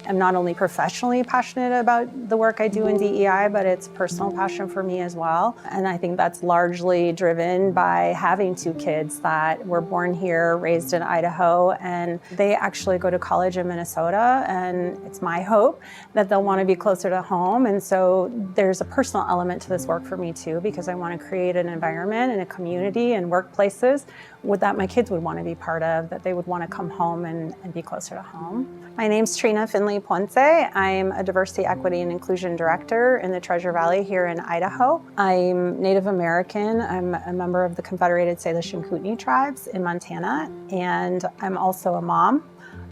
am not only professionally passionate about the work I do in DEI, but it's a personal passion for me as well. And I think that's largely driven by having two kids that were born here, raised in Idaho, and they actually go to college in Minnesota. And it's my hope that they'll want to be closer to home. And so there's a personal element to this work for me too, because I want to create an environment and a community and workplaces that my kids would want to be part of, that they would want to come home and be closer to home. My name's Trina Finley Ponce. I'm a Diversity, Equity, and Inclusion Director in the Treasure Valley here in Idaho. I'm Native American. I'm a member of the Confederated Salish and Kootenai tribes in Montana, and I'm also a mom,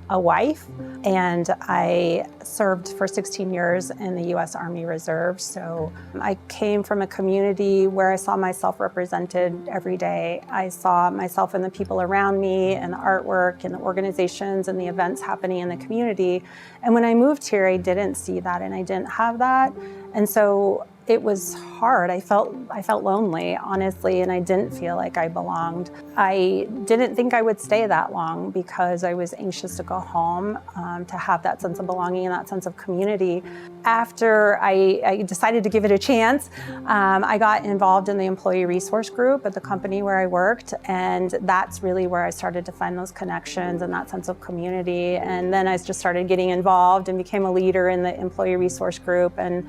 a wife, and I served for 16 years in the U.S. Army Reserve. So I came from a community where I saw myself represented every day. I saw myself in the people around me and the artwork and the organizations and the events happening in the community. And when I moved here, I didn't see that and I didn't have that. And so it was hard. I felt lonely, honestly, and I didn't feel like I belonged. I didn't think I would stay that long because I was anxious to go home, to have that sense of belonging and that sense of community. After I decided to give it a chance, I got involved in the employee resource group at the company where I worked, and that's really where I started to find those connections and that sense of community. And then I just started getting involved and became a leader in the employee resource group, and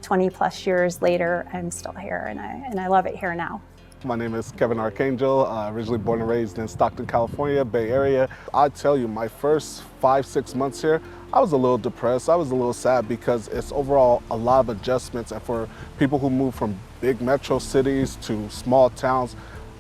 20 plus years later, I'm still here, and I love it here now. My name is Kevin Archangel, originally born and raised in Stockton, California, Bay Area. I tell you, my first 5-6 months here, I was a little depressed, I was a little sad because it's overall a lot of adjustments, and for people who move from big metro cities to small towns,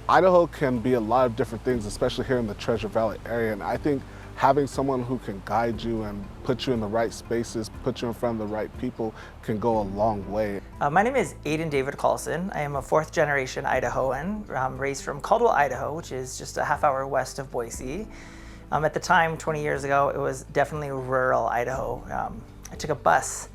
Idaho can be a lot of different things, especially here in the Treasure Valley area, and I think having someone who can guide you and put you in the right spaces, put you in front of the right people can go a long way. My name is Aiden David Carlson. I am a 4th generation Idahoan, raised from Caldwell, Idaho, which is just a half-hour west of Boise. At the time, 20 years ago, it was definitely rural Idaho. I took a bus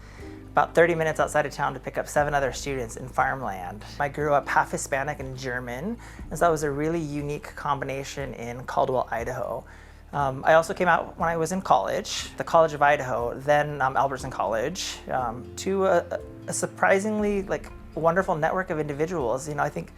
about 30 minutes outside of town to pick up 7 other students in farmland. I grew up half Hispanic and German, and so that was a really unique combination in Caldwell, Idaho. I also came out when I was in college, the College of Idaho, then Albertson College, to a surprisingly wonderful network of individuals. You know, I think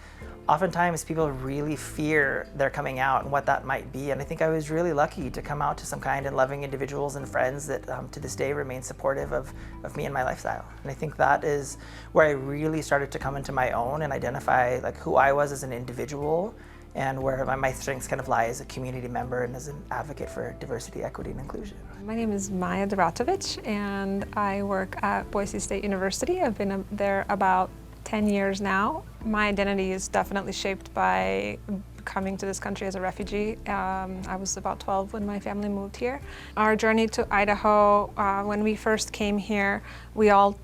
oftentimes people really fear their coming out and what that might be, and I think I was really lucky to come out to some kind and loving individuals and friends that to this day remain supportive of me and my lifestyle. And I think that is where I really started to come into my own and identify who I was as an individual, and where my strengths kind of lie as a community member and as an advocate for diversity, equity, and inclusion. My name is Maya Duratovich, and I work at Boise State University. I've been there about 10 years now. My identity is definitely shaped by coming to this country as a refugee. I was about 12 when my family moved here. Our journey to Idaho, when we first came here, we all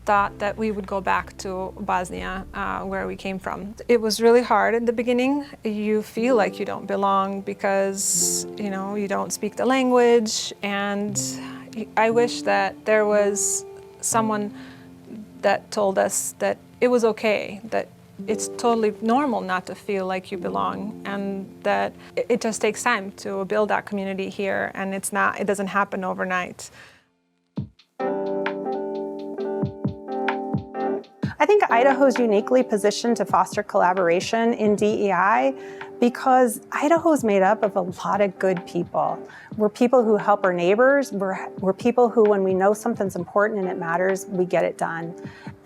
thought that we would go back to Bosnia, where we came from. It was really hard in the beginning. You feel like you don't belong because, you don't speak the language, and I wish that there was someone that told us that it was okay, that it's totally normal not to feel like you belong, and that it just takes time to build that community here, and it doesn't happen overnight. I think Idaho is uniquely positioned to foster collaboration in DEI because Idaho is made up of a lot of good people. We're people who help our neighbors. We're people who, when we know something's important and it matters, we get it done.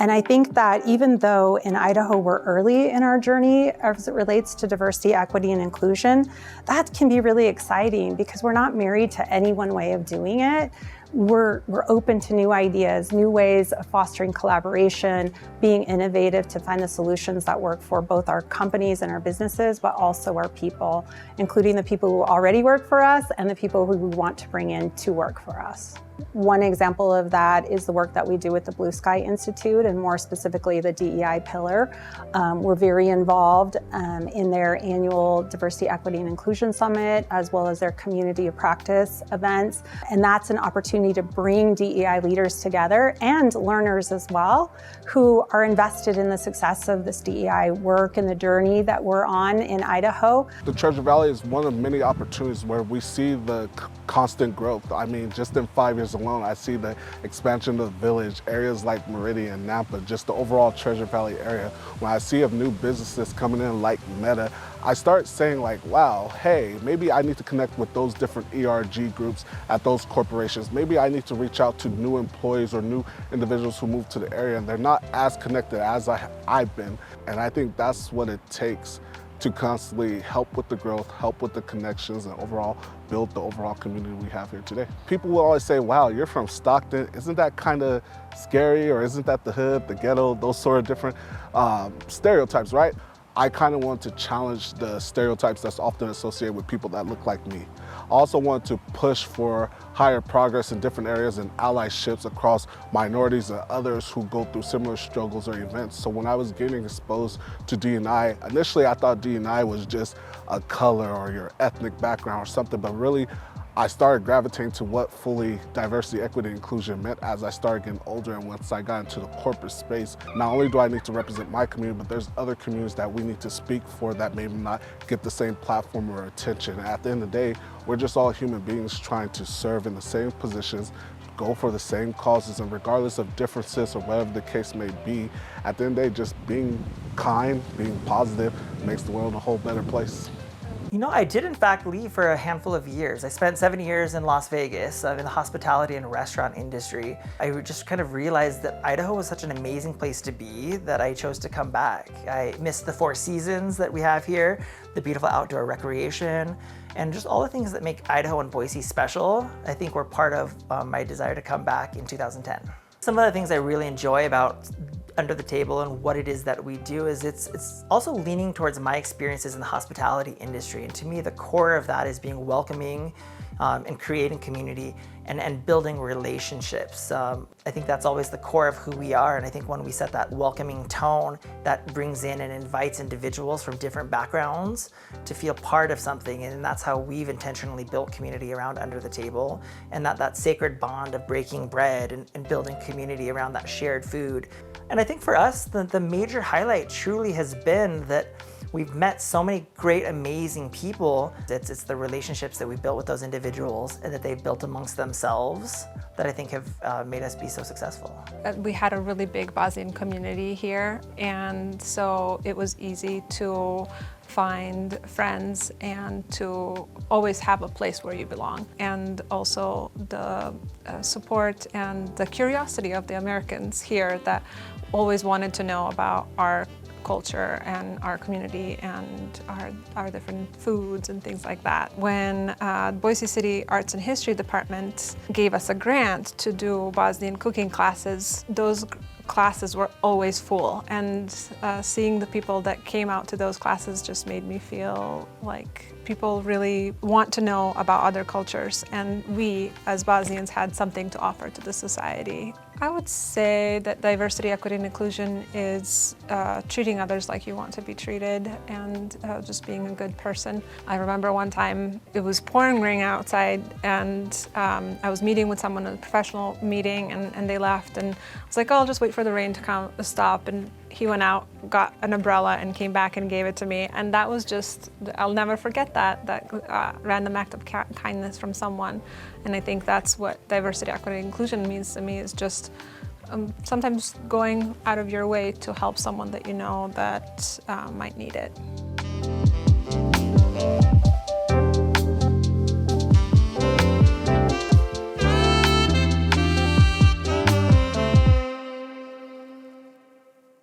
And I think that even though in Idaho we're early in our journey as it relates to diversity, equity, and inclusion, that can be really exciting because we're not married to any one way of doing it. We're open to new ideas, new ways of fostering collaboration, being innovative to find the solutions that work for both our companies and our businesses, but also our people, including the people who already work for us and the people who we want to bring in to work for us. One example of that is the work that we do with the Blue Sky Institute, and more specifically the DEI pillar. We're very involved in their annual Diversity, Equity, and Inclusion Summit, as well as their Community of Practice events. And that's an opportunity to bring DEI leaders together and learners as well, who are invested in the success of this DEI work and the journey that we're on in Idaho. The Treasure Valley is one of many opportunities where we see the constant growth. I mean, just in 5 years alone, I see the expansion of the village, areas like Meridian, Nampa, just the overall Treasure Valley area. When I see of new businesses coming in like Meta, I start saying like, wow, hey, maybe I need to connect with those different ERG groups at those corporations. Maybe I need to reach out to new employees or new individuals who move to the area and they're not as connected as I've been. And I think that's what it takes to constantly help with the growth, help with the connections, and overall build the overall community we have here today. People will always say, wow, you're from Stockton. Isn't that kind of scary, or isn't that the hood, the ghetto, those sort of different stereotypes, right? I kind of want to challenge the stereotypes that's often associated with people that look like me. I also want to push for higher progress in different areas and allyships across minorities and others who go through similar struggles or events. So when I was getting exposed to D&I, initially I thought D&I was just a color or your ethnic background or something, but really I started gravitating to what fully diversity, equity, inclusion meant as I started getting older, and once I got into the corporate space. Not only do I need to represent my community, but there's other communities that we need to speak for that maybe not get the same platform or attention. At the end of the day, we're just all human beings trying to serve in the same positions, go for the same causes, and regardless of differences or whatever the case may be, at the end of the day, just being kind, being positive makes the world a whole better place. You know, I did in fact leave for a handful of years. I spent 7 years in Las Vegas in the hospitality and restaurant industry. I just kind of realized that Idaho was such an amazing place to be that I chose to come back. I missed the 4 seasons that we have here, the beautiful outdoor recreation, and just all the things that make Idaho and Boise special, I think were part of my desire to come back in 2010. Some of the things I really enjoy about Under the Table and what it is that we do is it's also leaning towards my experiences in the hospitality industry. And to me, the core of that is being welcoming and creating community and building relationships. I think that's always the core of who we are. And I think when we set that welcoming tone, that brings in and invites individuals from different backgrounds to feel part of something. And that's how we've intentionally built community around Under the Table, and that sacred bond of breaking bread and building community around that shared food. And I think for us, the major highlight truly has been that we've met so many great, amazing people. It's the relationships that we've built with those individuals and that they've built amongst themselves that I think have made us be so successful. We had a really big Bosnian community here, and so it was easy to find friends and to always have a place where you belong. And also the support and the curiosity of the Americans here that always wanted to know about our culture and our community and our different foods and things like that. When Boise City Arts and History Department gave us a grant to do Bosnian cooking classes, those classes were always full, and seeing the people that came out to those classes just made me feel like people really want to know about other cultures, and we as Bosnians had something to offer to the society. I would say that diversity, equity, and inclusion is treating others like you want to be treated, and just being a good person. I remember one time it was pouring rain outside, and I was meeting with someone in a professional meeting, and they left, and I was like, oh, I'll just wait for the rain to stop. And he went out, got an umbrella, and came back and gave it to me. And that was just, I'll never forget that random act of kindness from someone. And I think that's what diversity, equity, and inclusion means to me, is just sometimes going out of your way to help someone that you know that might need it.